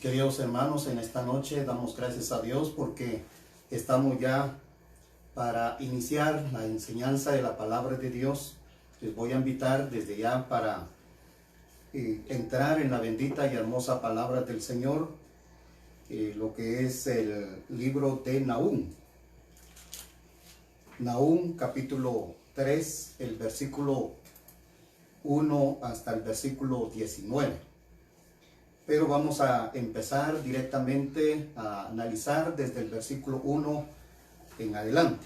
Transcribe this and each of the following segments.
queridos hermanos, en esta noche damos gracias a Dios porque estamos ya para iniciar la enseñanza de la palabra de Dios. Les voy a invitar desde ya para entrar en la bendita y hermosa palabra del Señor, lo que es el libro de Nahum. Nahum capítulo 3, el versículo 1 hasta el versículo 19. Pero vamos a empezar directamente a analizar desde el versículo 1 en adelante.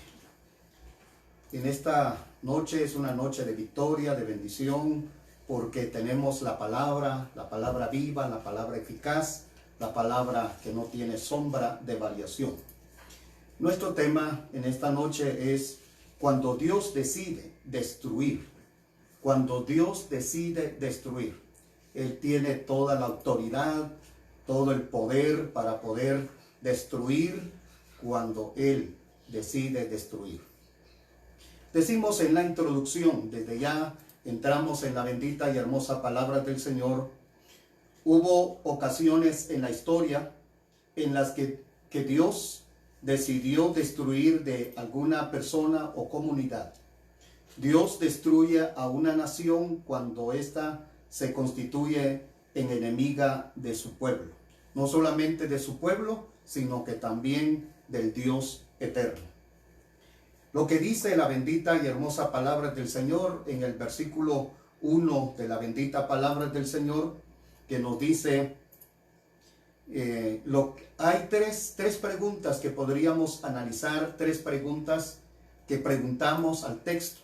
En esta noche es una noche de victoria, de bendición, porque tenemos la palabra viva, la palabra eficaz, la palabra que no tiene sombra de variación. Nuestro tema en esta noche es cuando Dios decide destruir. Cuando Dios decide destruir. Él tiene toda la autoridad, todo el poder para poder destruir cuando Él decide destruir. Decimos en la introducción, desde ya entramos en la bendita y hermosa palabra del Señor. Hubo ocasiones en la historia en las que Dios decidió destruir de alguna persona o comunidad. Dios destruye a una nación cuando ésta se constituye en enemiga de su pueblo. No solamente de su pueblo, sino que también del Dios eterno. Lo que dice la bendita y hermosa palabra del Señor en el versículo 1 de la bendita palabra del Señor, que nos dice, hay tres preguntas que podríamos analizar, tres preguntas que preguntamos al texto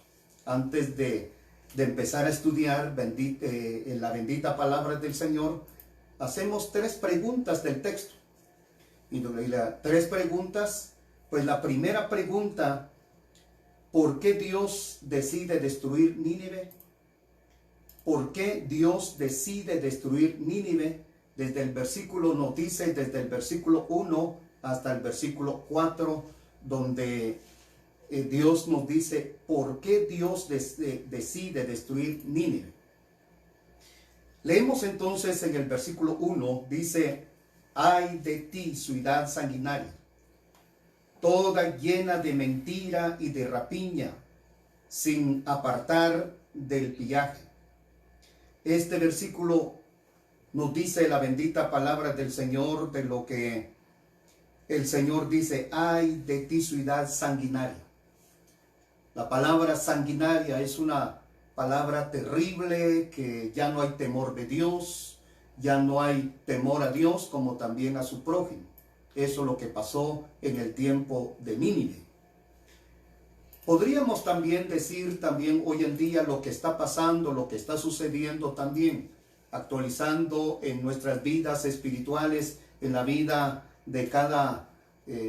antes de empezar a estudiar en la bendita palabra del Señor. Hacemos tres preguntas del texto. Y las tres preguntas, pues la primera pregunta, ¿por qué Dios decide destruir Nínive? ¿Por qué Dios decide destruir Nínive? Desde el versículo nos dice, desde el versículo 1 hasta el versículo 4, donde Dios nos dice por qué Dios decide destruir Nínive. Leemos entonces en el versículo 1, dice, ay de ti, ciudad sanguinaria, toda llena de mentira y de rapiña, sin apartar del pillaje. Este versículo nos dice la bendita palabra del Señor, de lo que el Señor dice, ay de ti, ciudad sanguinaria. La palabra sanguinaria es una palabra terrible, que ya no hay temor de Dios, ya no hay temor a Dios como también a su prójimo. Eso es lo que pasó en el tiempo de Nínive. Podríamos también decir hoy en día lo que está pasando, lo que está sucediendo también, actualizando en nuestras vidas espirituales, en la vida de cada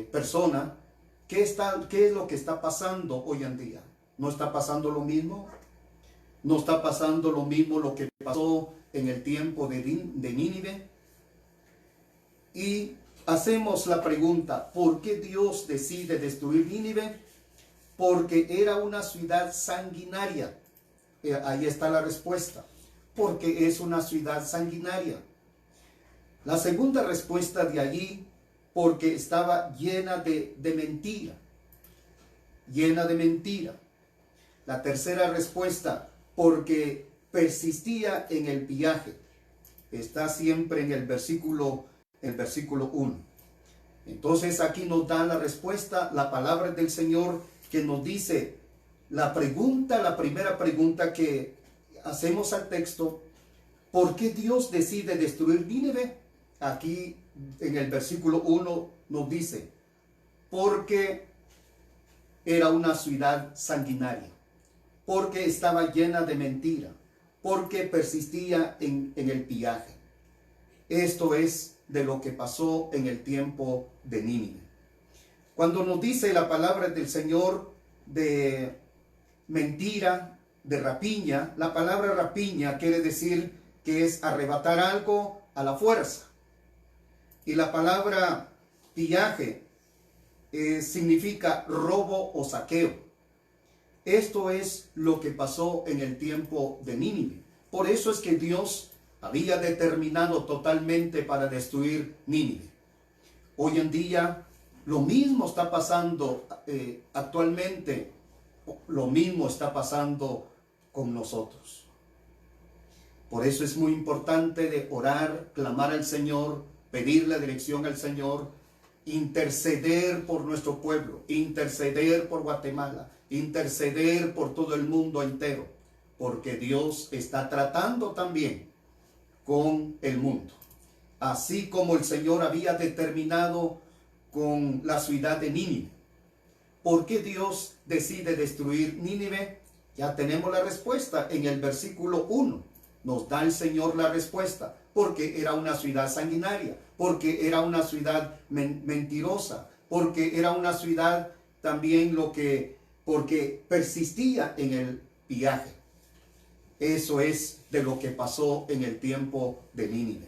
persona. ¿Qué es lo que está pasando hoy en día? ¿No está pasando lo mismo? ¿No está pasando lo mismo lo que pasó en el tiempo de Nínive? Y hacemos la pregunta, ¿por qué Dios decide destruir Nínive? Porque era una ciudad sanguinaria. Ahí está la respuesta. Porque es una ciudad sanguinaria. La segunda respuesta de allí, porque estaba llena de mentira. Llena de mentira. La tercera respuesta, porque persistía en el pillaje. Está siempre en el versículo 1. Entonces aquí nos da la respuesta, la palabra del Señor, que nos dice la primera pregunta que hacemos al texto, ¿por qué Dios decide destruir Nínive? Aquí en el versículo 1 nos dice, porque era una ciudad sanguinaria, porque estaba llena de mentira, porque persistía en el pillaje. Esto es de lo que pasó en el tiempo de Nínive. Cuando nos dice la palabra del Señor de mentira, de rapiña, la palabra rapiña quiere decir que es arrebatar algo a la fuerza. Y la palabra pillaje significa robo o saqueo. Esto es lo que pasó en el tiempo de Nínive. Por eso es que Dios había determinado totalmente para destruir Nínive. Hoy en día lo mismo está pasando actualmente, lo mismo está pasando con nosotros. Por eso es muy importante de orar, clamar al Señor, pedir la dirección al Señor, interceder por nuestro pueblo, interceder por Guatemala, interceder por todo el mundo entero, porque Dios está tratando también con el mundo. Así como el Señor había determinado con la ciudad de Nínive. ¿Por qué Dios decide destruir Nínive? Ya tenemos la respuesta en el versículo 1. Nos da el Señor la respuesta. Porque era una ciudad sanguinaria, porque era una ciudad mentirosa, porque era una ciudad también porque persistía en el pillaje. Eso es de lo que pasó en el tiempo de Nínive.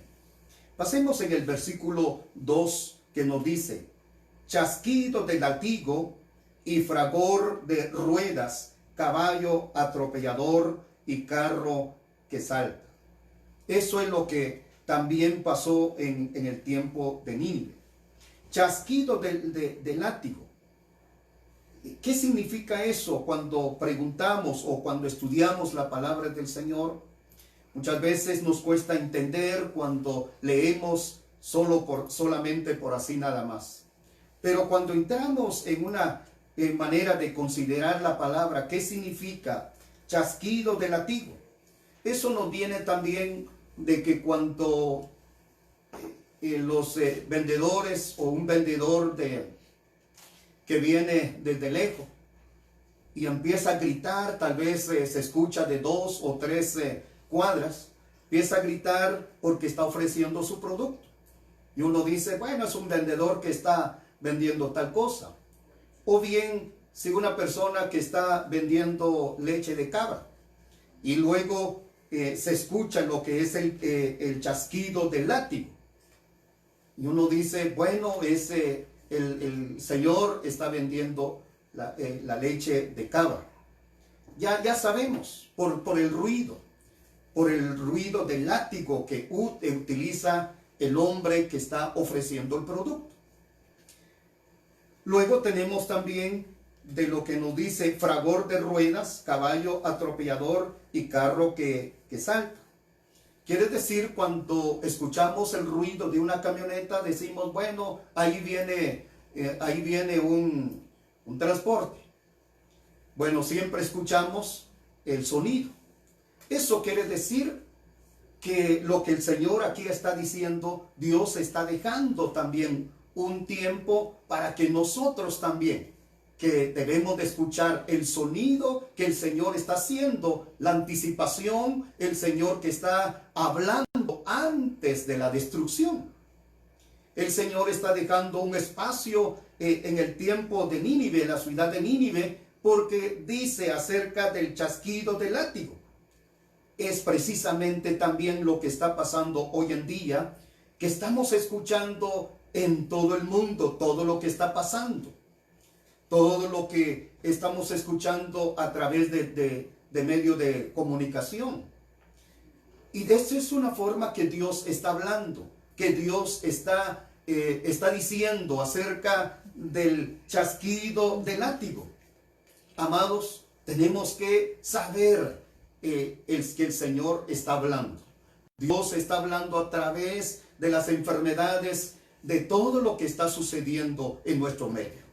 Pasemos en el versículo 2 que nos dice: chasquido de látigo y fragor de ruedas, caballo atropellador y carro que salta. Eso es lo que también pasó en el tiempo de Nínive. Chasquido de látigo. ¿Qué significa eso cuando preguntamos o cuando estudiamos la palabra del Señor? Muchas veces nos cuesta entender cuando leemos solamente por así nada más. Pero cuando entramos en una manera de considerar la palabra, ¿qué significa chasquido de látigo? Eso nos viene también de que cuando los vendedores o un vendedor que viene desde lejos y empieza a gritar, tal vez se escucha de 2 o 3 cuadras, empieza a gritar porque está ofreciendo su producto. Y uno dice, bueno, es un vendedor que está vendiendo tal cosa. O bien, si una persona que está vendiendo leche de cabra y luego se escucha lo que es el chasquido del látigo. Y uno dice, bueno, el señor está vendiendo la leche de cabra. Ya sabemos, por el ruido del látigo que utiliza el hombre que está ofreciendo el producto. Luego tenemos también de lo que nos dice fragor de ruedas, caballo atropellador y carro que salta. Quiere decir, cuando escuchamos el ruido de una camioneta, decimos, bueno, ahí viene un transporte. Bueno, siempre escuchamos el sonido. Eso quiere decir que lo que el Señor aquí está diciendo, Dios está dejando también un tiempo para que nosotros también, que debemos de escuchar el sonido que el Señor está haciendo, la anticipación, el Señor que está hablando antes de la destrucción. El Señor está dejando un espacio en el tiempo de Nínive, en la ciudad de Nínive, porque dice acerca del chasquido del látigo. Es precisamente también lo que está pasando hoy en día, que estamos escuchando en todo el mundo, todo lo que está pasando. Todo lo que estamos escuchando a través de medio de comunicación. Y de eso es una forma que Dios está hablando, que Dios está diciendo acerca del chasquido del látigo. Amados, tenemos que saber que el Señor está hablando. Dios está hablando a través de las enfermedades, de todo lo que está sucediendo en nuestro medio.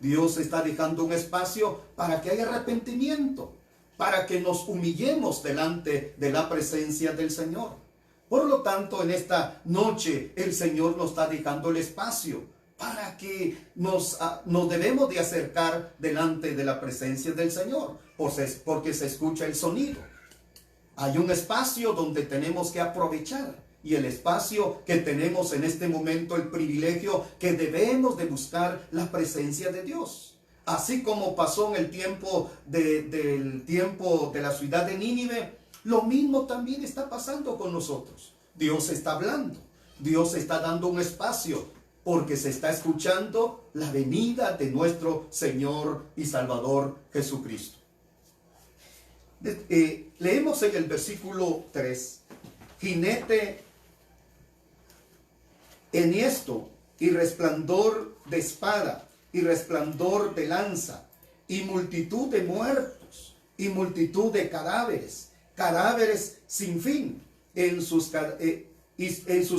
Dios está dejando un espacio para que haya arrepentimiento, para que nos humillemos delante de la presencia del Señor. Por lo tanto, en esta noche el Señor nos está dejando el espacio para que nos debemos de acercar delante de la presencia del Señor, porque se escucha el sonido. Hay un espacio donde tenemos que aprovechar. Y el espacio que tenemos en este momento, el privilegio que debemos de buscar la presencia de Dios. Así como pasó en el tiempo del tiempo de la ciudad de Nínive, lo mismo también está pasando con nosotros. Dios está hablando, Dios está dando un espacio, porque se está escuchando la venida de nuestro Señor y Salvador Jesucristo. Leemos en el versículo 3. jinete enhiesto y resplandor de espada y resplandor de lanza y multitud de muertos y multitud de cadáveres, cadáveres sin fin, en sus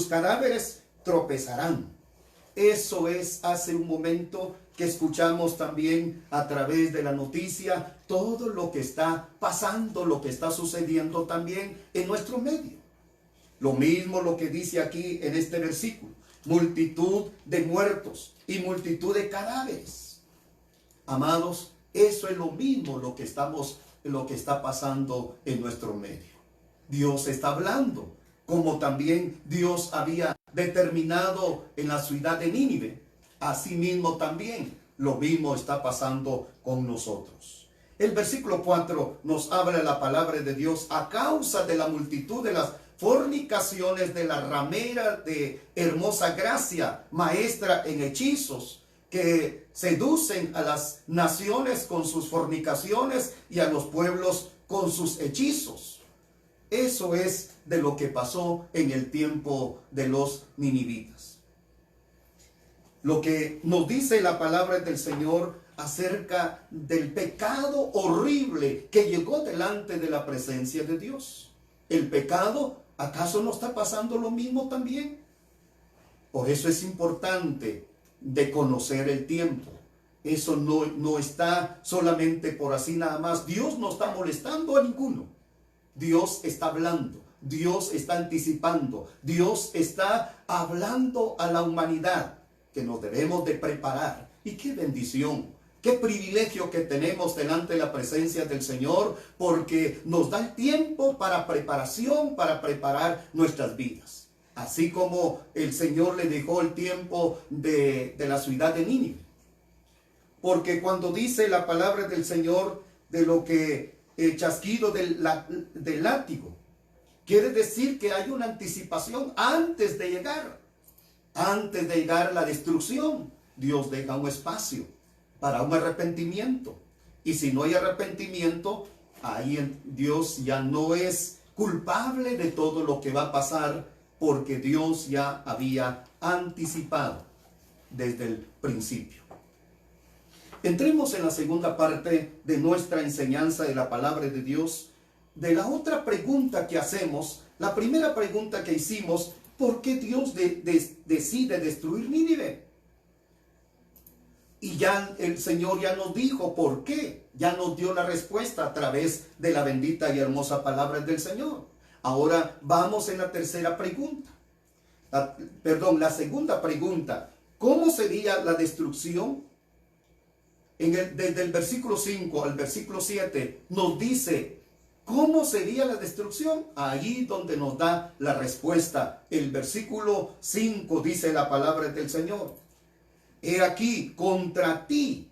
cadáveres tropezarán. Eso es hace un momento que escuchamos también a través de la noticia todo lo que está pasando, lo que está sucediendo también en nuestro medio. Lo mismo lo que dice aquí en este versículo, multitud de muertos y multitud de cadáveres. Amados, eso es lo mismo lo que está pasando en nuestro medio. Dios está hablando, como también Dios había determinado en la ciudad de Nínive. Asimismo también lo mismo está pasando con nosotros. El versículo 4 nos habla la palabra de Dios: a causa de la multitud de las fornicaciones de la ramera de hermosa gracia, maestra en hechizos, que seducen a las naciones con sus fornicaciones y a los pueblos con sus hechizos. Eso es de lo que pasó en el tiempo de los ninivitas. Lo que nos dice la palabra del Señor acerca del pecado horrible que llegó delante de la presencia de Dios. El pecado, ¿acaso no está pasando lo mismo también? Por eso es importante de conocer el tiempo. Eso no está solamente por así nada más. Dios no está molestando a ninguno. Dios está hablando, Dios está anticipando, Dios está hablando a la humanidad que nos debemos de preparar. Y qué bendición, qué privilegio que tenemos delante de la presencia del Señor, porque nos da el tiempo para preparación, para preparar nuestras vidas. Así como el Señor le dejó el tiempo de la ciudad de Nínive. Porque cuando dice la palabra del Señor de lo que el chasquido del látigo, quiere decir que hay una anticipación antes de llegar la destrucción. Dios deja un espacio para un arrepentimiento, y si no hay arrepentimiento, ahí Dios ya no es culpable de todo lo que va a pasar, porque Dios ya había anticipado desde el principio. Entremos en la segunda parte de nuestra enseñanza de la palabra de Dios, de la otra pregunta que hacemos. La primera pregunta que hicimos: ¿por qué Dios decide destruir Nínive? Y ya el Señor ya nos dijo por qué, ya nos dio la respuesta a través de la bendita y hermosa palabra del Señor. Ahora vamos en la tercera pregunta. La segunda pregunta: ¿cómo sería la destrucción? Desde el versículo 5 al versículo 7 nos dice cómo sería la destrucción. Allí donde nos da la respuesta. El versículo 5 dice la palabra del Señor: he aquí, contra ti,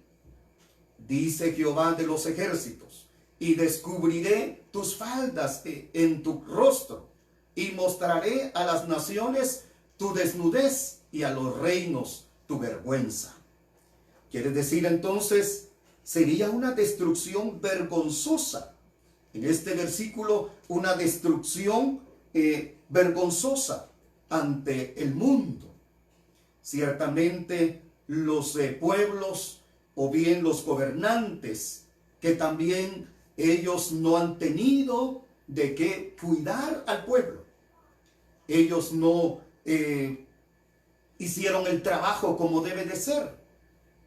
dice Jehová de los ejércitos, y descubriré tus faldas en tu rostro, y mostraré a las naciones tu desnudez, y a los reinos tu vergüenza. Quiere decir entonces, sería una destrucción vergonzosa. En este versículo, una destrucción vergonzosa ante el mundo. Ciertamente los pueblos, o bien los gobernantes, que también ellos no han tenido de qué cuidar al pueblo. Ellos no hicieron el trabajo como debe de ser.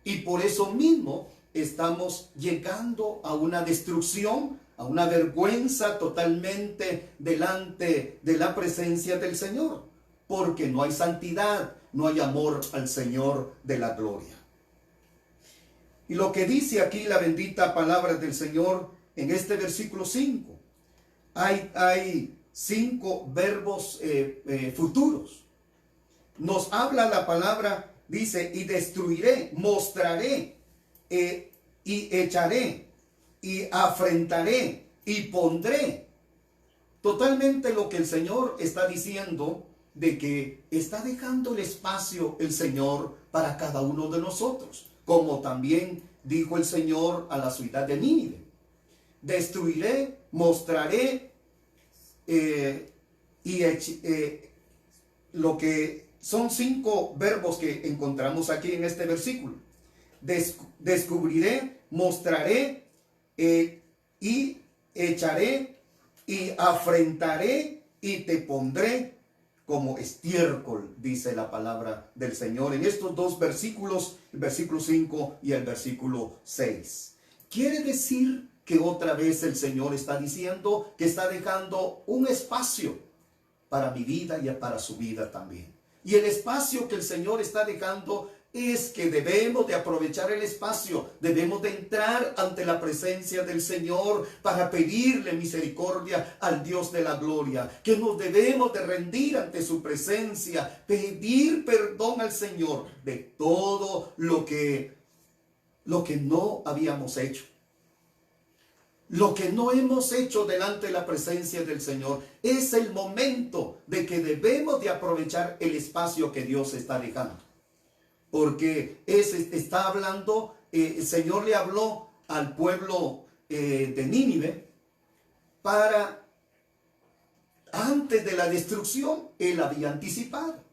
Y por eso mismo estamos llegando a una destrucción, a una vergüenza totalmente delante de la presencia del Señor. Porque no hay santidad, no hay amor al Señor de la gloria. Y lo que dice aquí la bendita palabra del Señor en este versículo 5. Hay 5 verbos futuros. Nos habla la palabra. Dice: y destruiré, mostraré, y echaré, y afrentaré, y pondré. Totalmente lo que el Señor está diciendo, de que está dejando el espacio el Señor para cada uno de nosotros. Como también dijo el Señor a la ciudad de Nínive: destruiré, mostraré, Y lo que son 5 verbos que encontramos aquí en este versículo. Descubriré, mostraré, y echaré, y afrentaré, y te pondré como estiércol, dice la palabra del Señor en estos 2 versículos, el versículo 5 y el versículo 6. Quiere decir que otra vez el Señor está diciendo que está dejando un espacio para mi vida y para su vida también. Y el espacio que el Señor está dejando es que debemos de aprovechar el espacio, debemos de entrar ante la presencia del Señor para pedirle misericordia al Dios de la gloria, que nos debemos de rendir ante su presencia, pedir perdón al Señor de todo lo que no habíamos hecho. Lo que no hemos hecho delante de la presencia del Señor. Es el momento de que debemos de aprovechar el espacio que Dios está dejando. Porque está hablando, el Señor le habló al pueblo de Nínive para, antes de la destrucción, Él había anticipado.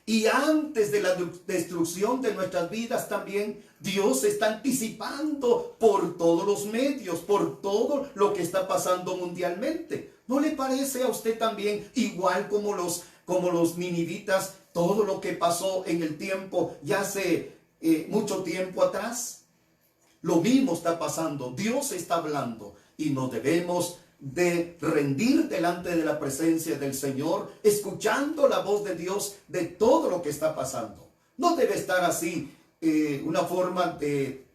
Y antes de la destrucción de nuestras vidas también, Dios está anticipando por todos los medios, por todo lo que está pasando mundialmente. ¿No le parece a usted también, igual como los ninivitas, todo lo que pasó en el tiempo, ya hace mucho tiempo atrás? Lo mismo está pasando. Dios está hablando y nos debemos de rendir delante de la presencia del Señor, escuchando la voz de Dios de todo lo que está pasando. No debe estar así, una forma de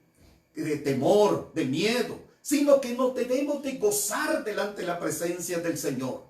temor, de miedo, sino que nos debemos de gozar delante de la presencia del Señor.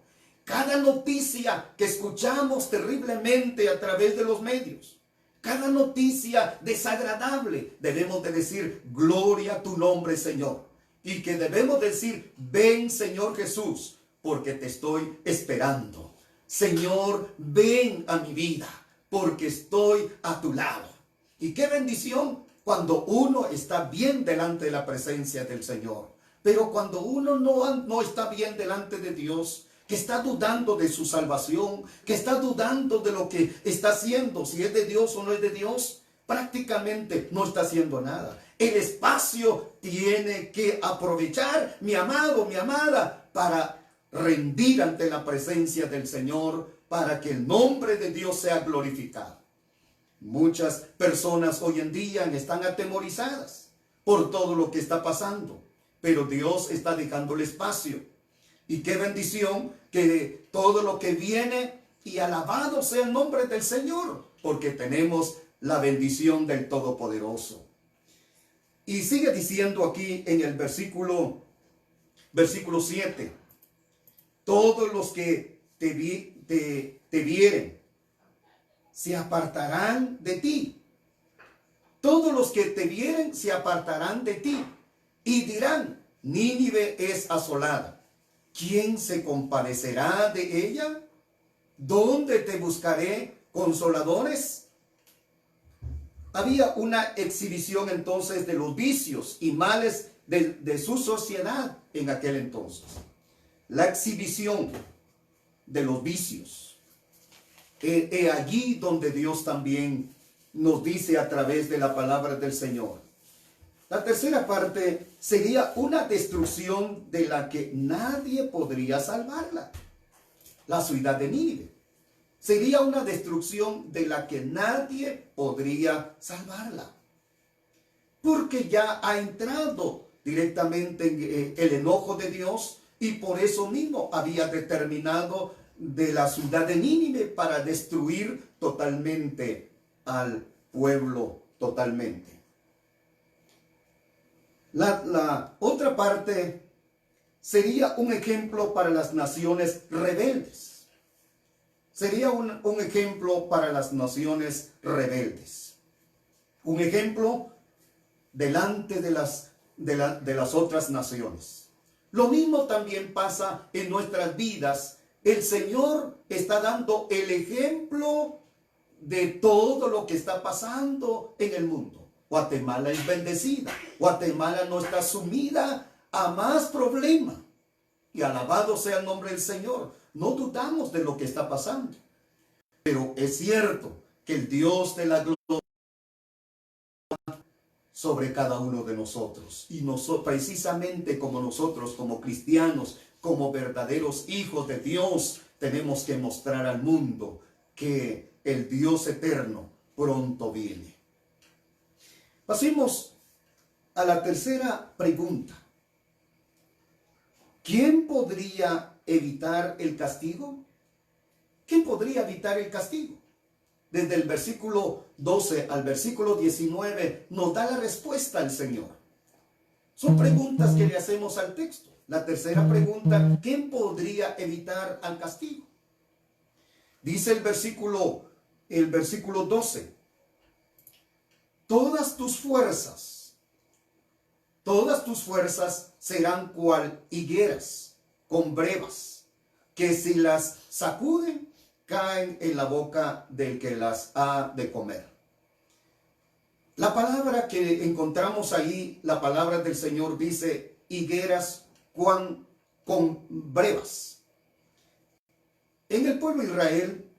Cada noticia que escuchamos terriblemente a través de los medios, cada noticia desagradable, debemos de decir, gloria a tu nombre, Señor. Y que debemos decir, ven Señor Jesús, porque te estoy esperando. Señor, ven a mi vida, porque estoy a tu lado. Y qué bendición cuando uno está bien delante de la presencia del Señor. Pero cuando uno no está bien delante de Dios, que está dudando de su salvación, que está dudando de lo que está haciendo, si es de Dios o no es de Dios, prácticamente no está haciendo nada. El espacio tiene que aprovechar, mi amado, mi amada, para rendir ante la presencia del Señor, para que el nombre de Dios sea glorificado. Muchas personas hoy en día están atemorizadas por todo lo que está pasando, pero Dios está dejando el espacio. Y qué bendición que todo lo que viene, y alabado sea el nombre del Señor, porque tenemos la bendición del Todopoderoso. Y sigue diciendo aquí en el versículo 7, todos los que te vieren se apartarán de ti. Todos los que te vieren se apartarán de ti y dirán, Nínive es asolada. ¿Quién se compadecerá de ella? ¿Dónde te buscaré consoladores? Había una exhibición entonces de los vicios y males de su sociedad en aquel entonces. La exhibición de los vicios. Allí donde Dios también nos dice a través de la palabra del Señor. La tercera parte sería una destrucción de la que nadie podría salvarla. La ciudad de Nínive. Sería una destrucción de la que nadie podría salvarla. Porque ya ha entrado directamente en el enojo de Dios y por eso mismo había determinado de la ciudad de Nínive para destruir totalmente al pueblo, totalmente. La otra parte sería un ejemplo para las naciones rebeldes. Sería un ejemplo para las naciones rebeldes. Un ejemplo delante de las otras naciones. Lo mismo también pasa en nuestras vidas. El Señor está dando el ejemplo de todo lo que está pasando en el mundo. Guatemala es bendecida. Guatemala no está sumida a más problemas. Y alabado sea el nombre del Señor. no dudamos de lo que está pasando. Pero es cierto que el Dios de la gloria sobre cada uno de nosotros. Y precisamente como nosotros, como cristianos, como verdaderos hijos de Dios, tenemos que mostrar al mundo que el Dios eterno pronto viene. Pasemos a la tercera pregunta. ¿Quién podría evitar el castigo? ¿Quién podría evitar el castigo? Desde el versículo 12 al versículo 19 nos da la respuesta el Señor. Son preguntas que le hacemos al texto. La tercera pregunta, ¿quién podría evitar al castigo? Dice el versículo 12, todas tus fuerzas serán cual higueras con brevas, que si las sacuden, caen en la boca del que las ha de comer. La palabra que encontramos ahí, la palabra del Señor dice higueras con brevas. En el pueblo de Israel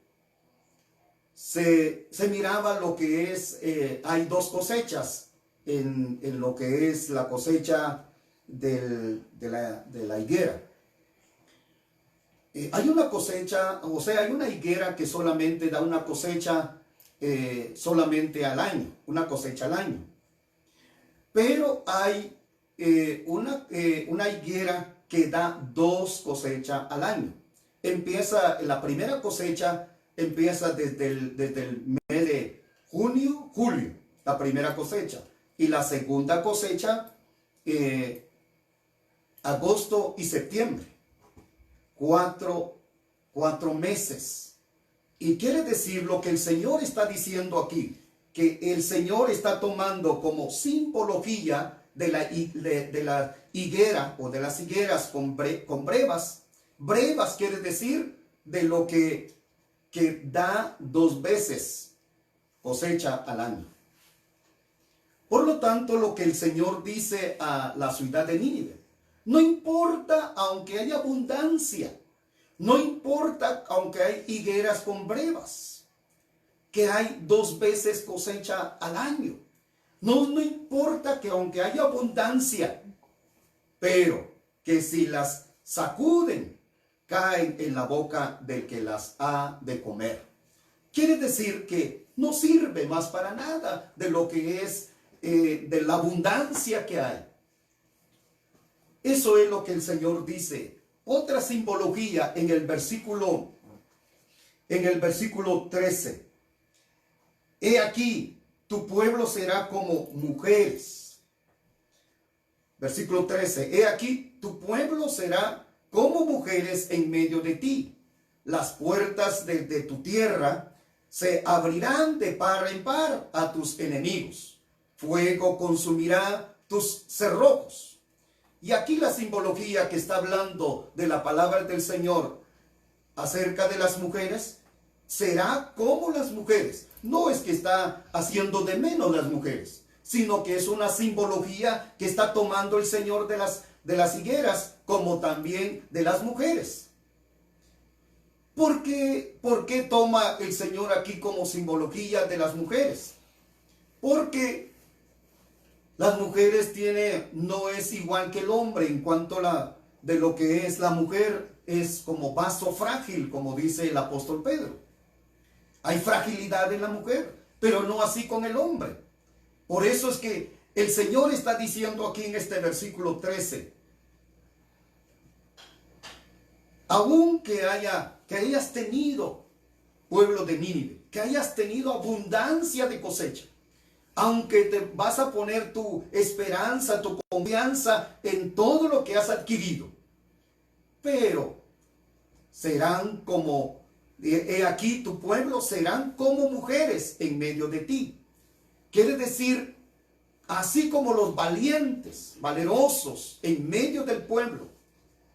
se miraba lo que es, hay dos cosechas en lo que es la cosecha de la higuera. Hay una cosecha, o sea, hay una higuera que solamente da una cosecha solamente al año, una cosecha al año. Pero hay una higuera que da dos cosechas al año. La primera cosecha empieza desde el mes de junio, julio, la primera cosecha. Y la segunda cosecha, agosto y septiembre. 4 meses. Y quiere decir lo que el Señor está diciendo aquí, que el Señor está tomando como simbología de la higuera o de las higueras con brevas. Brevas quiere decir de lo que da 2 veces cosecha al año. Por lo tanto, lo que el Señor dice a la ciudad de Nínive, no importa aunque haya abundancia, no importa aunque hay higueras con brevas, que hay 2 veces cosecha al año. No importa que aunque haya abundancia, pero que si las sacuden, caen en la boca del que las ha de comer. Quiere decir que no sirve más para nada de lo que es de la abundancia que hay. Eso es lo que el Señor dice. Otra simbología en el versículo 13. He aquí, tu pueblo será como mujeres. Versículo 13. He aquí, tu pueblo será como mujeres en medio de ti. Las puertas de tu tierra se abrirán de par en par a tus enemigos. Fuego consumirá tus cerrojos. Y aquí la simbología que está hablando de la palabra del Señor acerca de las mujeres, será como las mujeres. No es que está haciendo de menos las mujeres, sino que es una simbología que está tomando el Señor de las higueras, como también de las mujeres. ¿Por qué toma el Señor aquí como simbología de las mujeres? Porque las mujeres no es igual que el hombre en cuanto de lo que es la mujer, es como vaso frágil, como dice el apóstol Pedro. Hay fragilidad en la mujer, pero no así con el hombre. Por eso es que el Señor está diciendo aquí en este versículo 13, aun que hayas tenido, pueblo de Nínive, que hayas tenido abundancia de cosecha, aunque te vas a poner tu esperanza, tu confianza en todo lo que has adquirido, pero serán como, he aquí tu pueblo serán como mujeres en medio de ti. Quiere decir, así como los valientes, valerosos en medio del pueblo,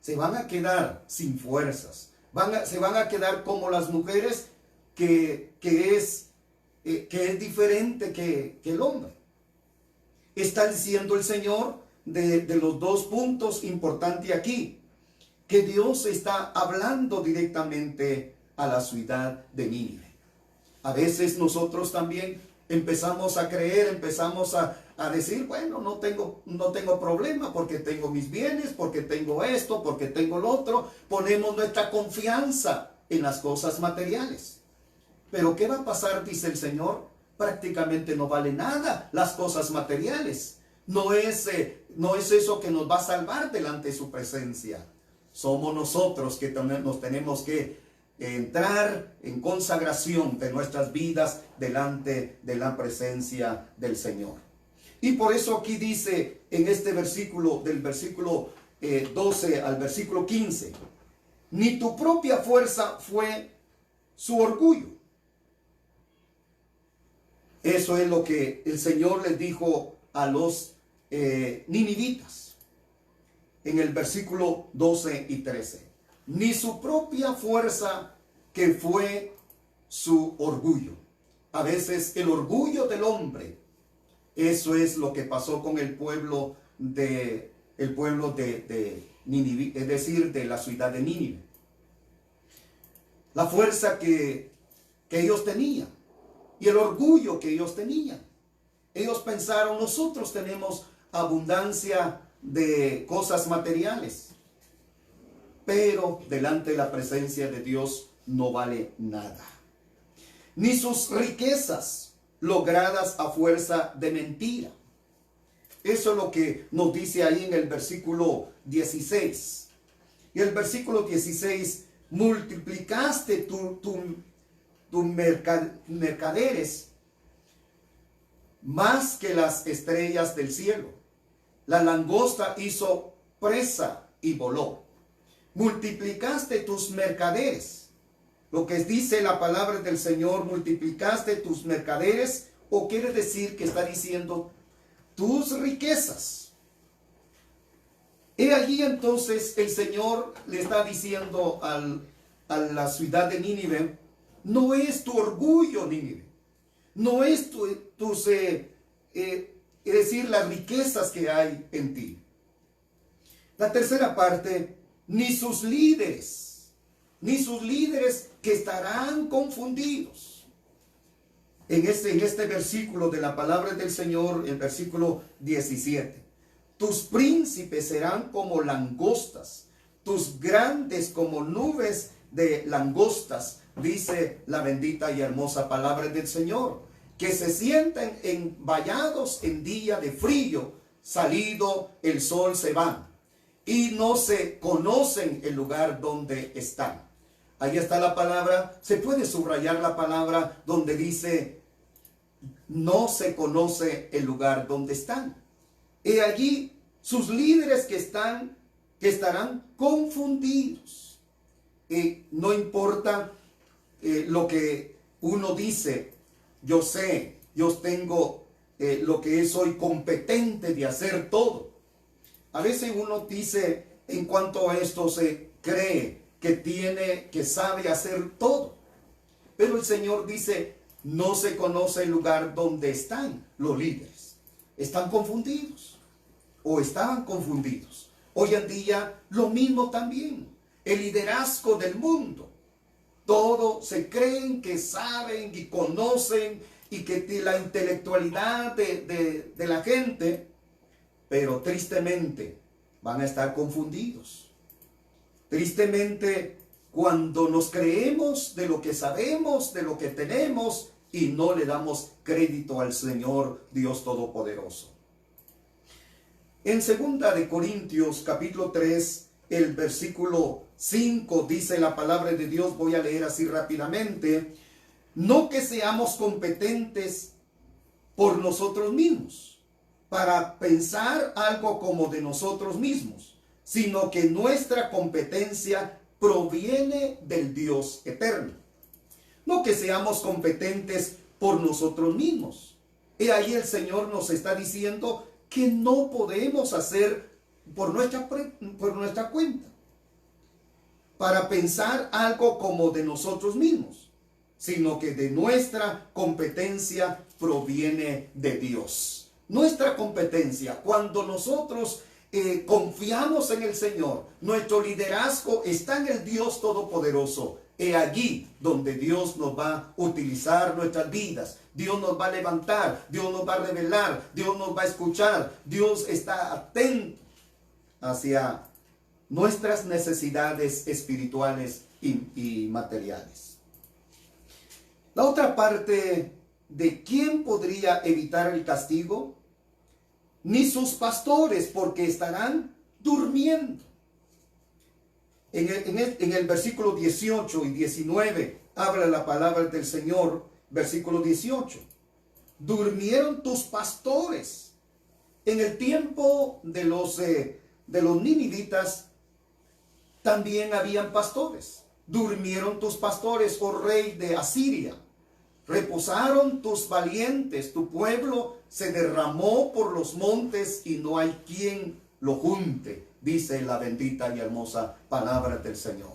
se van a quedar sin fuerzas, se van a quedar como las mujeres que es diferente que el hombre. Está diciendo el Señor de los 2 puntos importantes aquí. que Dios está hablando directamente a la ciudad de Nínive. A veces nosotros también empezamos a creer, empezamos a decir, bueno, no tengo problema porque tengo mis bienes, porque tengo esto, porque tengo lo otro. Ponemos nuestra confianza en las cosas materiales. Pero ¿qué va a pasar? Dice el Señor. Prácticamente no vale nada las cosas materiales. No es eso que nos va a salvar delante de su presencia. Somos nosotros que nos tenemos que entrar en consagración de nuestras vidas delante de la presencia del Señor. Y por eso aquí dice en este versículo, del versículo 12 al versículo 15, ni tu propia fuerza fue su orgullo. Eso es lo que el Señor les dijo a los ninivitas en el versículo 12 y 13. Ni su propia fuerza, que fue su orgullo. A veces el orgullo del hombre, eso es lo que pasó con el pueblo de Nínive, es decir, de la ciudad de Nínive. La fuerza que ellos tenían y el orgullo que ellos tenían. Ellos pensaron, nosotros tenemos abundancia de cosas materiales, pero delante de la presencia de Dios no vale nada. Ni sus riquezas logradas a fuerza de mentira. Eso es lo que nos dice ahí en el versículo 16. Y el versículo 16, multiplicaste tus mercaderes más que las estrellas del cielo. La langosta hizo presa y voló. Multiplicaste tus mercaderes. Lo que dice la palabra del Señor, multiplicaste tus mercaderes, o quiere decir que está diciendo tus riquezas. He allí entonces el Señor le está diciendo a la ciudad de Nínive, no es tu orgullo, Nínive, no es es decir, las riquezas que hay en ti. La tercera parte, ni sus líderes que estarán confundidos. En este versículo de la palabra del Señor, el versículo 17, tus príncipes serán como langostas, tus grandes como nubes de langostas, dice la bendita y hermosa palabra del Señor, que se sienten vallados en día de frío, salido el sol se van, y no se conocen el lugar donde están. Ahí está la palabra, se puede subrayar la palabra donde dice, no se conoce el lugar donde están. He allí sus líderes que estarán confundidos. No importa lo que uno dice, yo sé, yo tengo lo que es, soy competente de hacer todo. A veces uno dice, en cuanto a esto, se cree que sabe hacer todo. Pero el Señor dice, no se conoce el lugar donde están los líderes. Están confundidos o estaban confundidos. Hoy en día lo mismo también. El liderazgo del mundo. Todo se creen que saben y conocen y que la intelectualidad de la gente, pero tristemente van a estar confundidos. Tristemente, cuando nos creemos de lo que sabemos, de lo que tenemos, y no le damos crédito al Señor Dios Todopoderoso. En 2 Corintios capítulo 3, el versículo 5, dice la palabra de Dios, voy a leer así rápidamente, no que seamos competentes por nosotros mismos, para pensar algo como de nosotros mismos, sino que nuestra competencia proviene del Dios eterno. No que seamos competentes por nosotros mismos. Y ahí el Señor nos está diciendo que no podemos hacer por nuestra cuenta, para pensar algo como de nosotros mismos, sino que de nuestra competencia proviene de Dios. Nuestra competencia, cuando nosotros confiamos en el Señor, nuestro liderazgo está en el Dios Todopoderoso. Es allí donde Dios nos va a utilizar nuestras vidas. Dios nos va a levantar, Dios nos va a revelar, Dios nos va a escuchar. Dios está atento hacia nuestras necesidades espirituales y materiales. La otra parte de quién podría evitar el castigo, ni sus pastores, porque estarán durmiendo. En el versículo 18 y 19 habla la palabra del Señor. Versículo 18: durmieron tus pastores. En el tiempo de los ninivitas también habían pastores. Durmieron tus pastores, oh rey de Asiria. Reposaron tus valientes, tu pueblo se derramó por los montes y no hay quien lo junte, dice la bendita y hermosa palabra del Señor.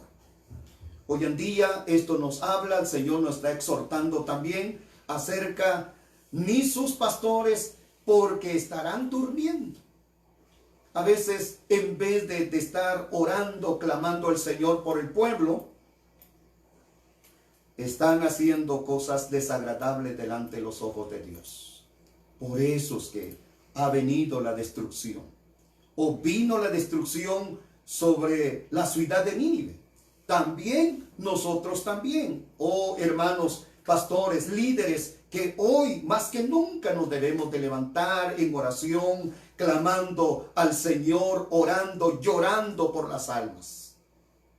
Hoy en día esto nos habla, el Señor nos está exhortando también acerca ni sus pastores, porque estarán durmiendo. A veces, en vez de estar orando, clamando al Señor por el pueblo, están haciendo cosas desagradables delante de los ojos de Dios. Por eso es que ha venido la destrucción. O vino la destrucción sobre la ciudad de Nínive. También nosotros también, oh hermanos, pastores, líderes, que hoy más que nunca nos debemos de levantar en oración, clamando al Señor, orando, llorando por las almas,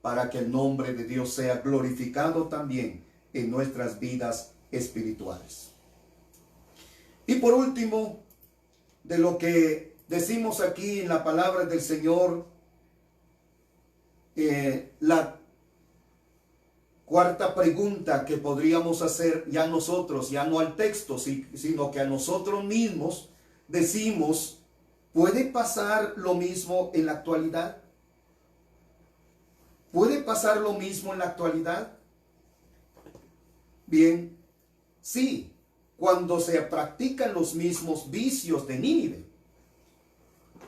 para que el nombre de Dios sea glorificado también en nuestras vidas espirituales. Y por último, de lo que decimos aquí en la palabra del Señor, la cuarta pregunta que podríamos hacer ya nosotros, ya no al texto, sino que a nosotros mismos, decimos: ¿puede pasar lo mismo en la actualidad? ¿Puede pasar lo mismo en la actualidad? Bien, sí, cuando se practican los mismos vicios de Nínive.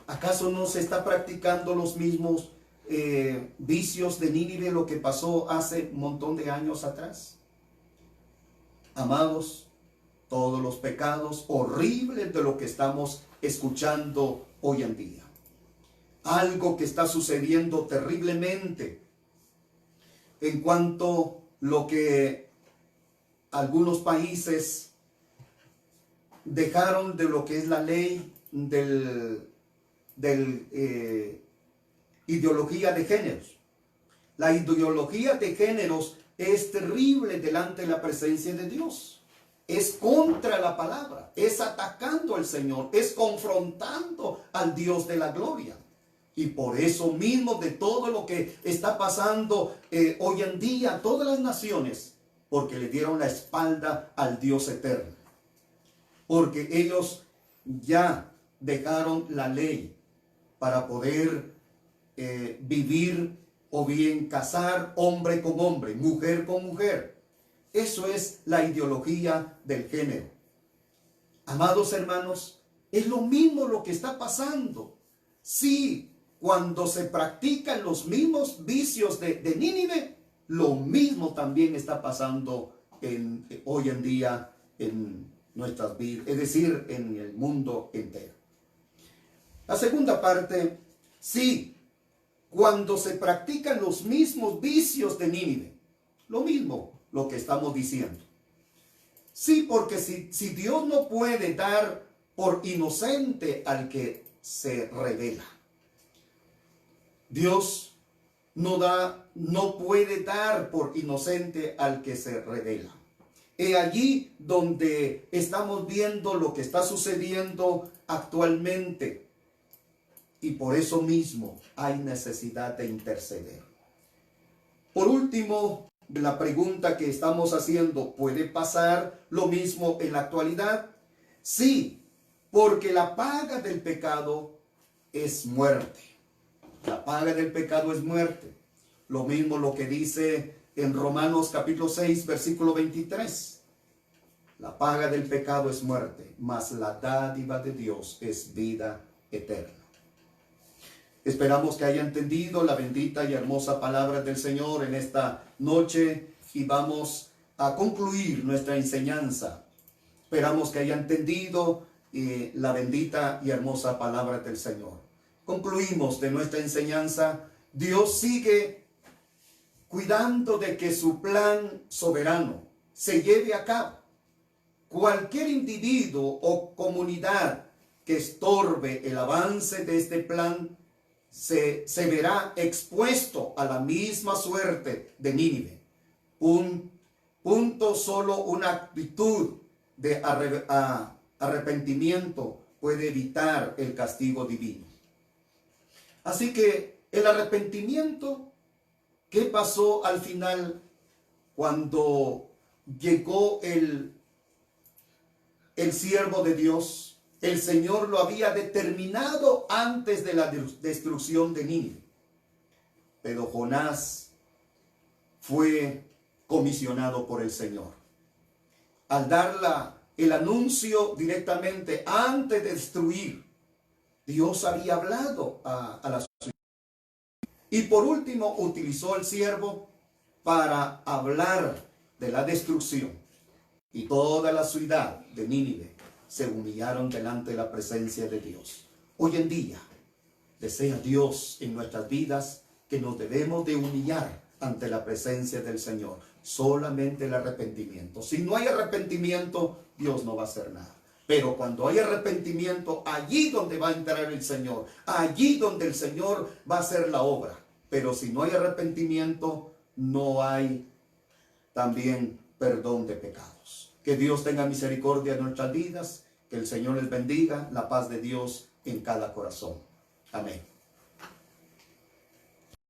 ¿Acaso no se está practicando los mismos vicios de Nínive, lo que pasó hace un montón de años atrás? Amados, todos los pecados horribles de lo que estamos escuchando hoy en día. Algo que está sucediendo terriblemente en cuanto a lo que algunos países dejaron de lo que es la ley del ideología de géneros. La ideología de géneros es terrible delante de la presencia de Dios. Es contra la palabra, es atacando al Señor, es confrontando al Dios de la gloria. Y por eso mismo, de todo lo que está pasando hoy en día, todas las naciones, porque le dieron la espalda al Dios eterno. Porque ellos ya dejaron la ley para poder vivir, o bien casar hombre con hombre, mujer con mujer. Eso es la ideología del género. Amados hermanos, es lo mismo lo que está pasando. Sí, cuando se practican los mismos vicios de Nínive, lo mismo también está pasando hoy en día en nuestras vidas, es decir, en el mundo entero. La segunda parte: sí, cuando se practican los mismos vicios de Nínive, lo mismo lo que estamos diciendo. Sí, porque si Dios no puede dar por inocente al que se revela, Dios no puede dar por inocente al que se revela. Es allí donde estamos viendo lo que está sucediendo actualmente. Y por eso mismo hay necesidad de interceder. Por último, la pregunta que estamos haciendo: ¿puede pasar lo mismo en la actualidad? Sí, porque la paga del pecado es muerte. La paga del pecado es muerte. Lo mismo lo que dice en Romanos capítulo 6, versículo 23. La paga del pecado es muerte, mas la dádiva de Dios es vida eterna. Esperamos que haya entendido la bendita y hermosa palabra del Señor en esta noche y vamos a concluir nuestra enseñanza. Esperamos que haya entendido la bendita y hermosa palabra del Señor. Concluimos de nuestra enseñanza. Dios sigue cuidando de que su plan soberano se lleve a cabo. Cualquier individuo o comunidad que estorbe el avance de este plan se verá expuesto a la misma suerte de Nínive. Solo una actitud de arrepentimiento puede evitar el castigo divino. Así que el arrepentimiento, ¿qué pasó al final cuando llegó el siervo de Dios? El Señor lo había determinado antes de la destrucción de Nínive. Pero Jonás fue comisionado por el Señor. Al dar el anuncio directamente antes de destruir, Dios había hablado a la ciudad. Y por último utilizó al siervo para hablar de la destrucción. Y toda la ciudad de Nínive se humillaron delante de la presencia de Dios. Hoy en día, desea Dios en nuestras vidas que nos debemos de humillar ante la presencia del Señor. Solamente el arrepentimiento. Si no hay arrepentimiento, Dios no va a hacer nada. Pero cuando hay arrepentimiento, allí donde va a entrar el Señor, allí donde el Señor va a hacer la obra. Pero si no hay arrepentimiento, no hay también perdón de pecados. Que Dios tenga misericordia en nuestras vidas, que el Señor les bendiga, la paz de Dios en cada corazón. Amén.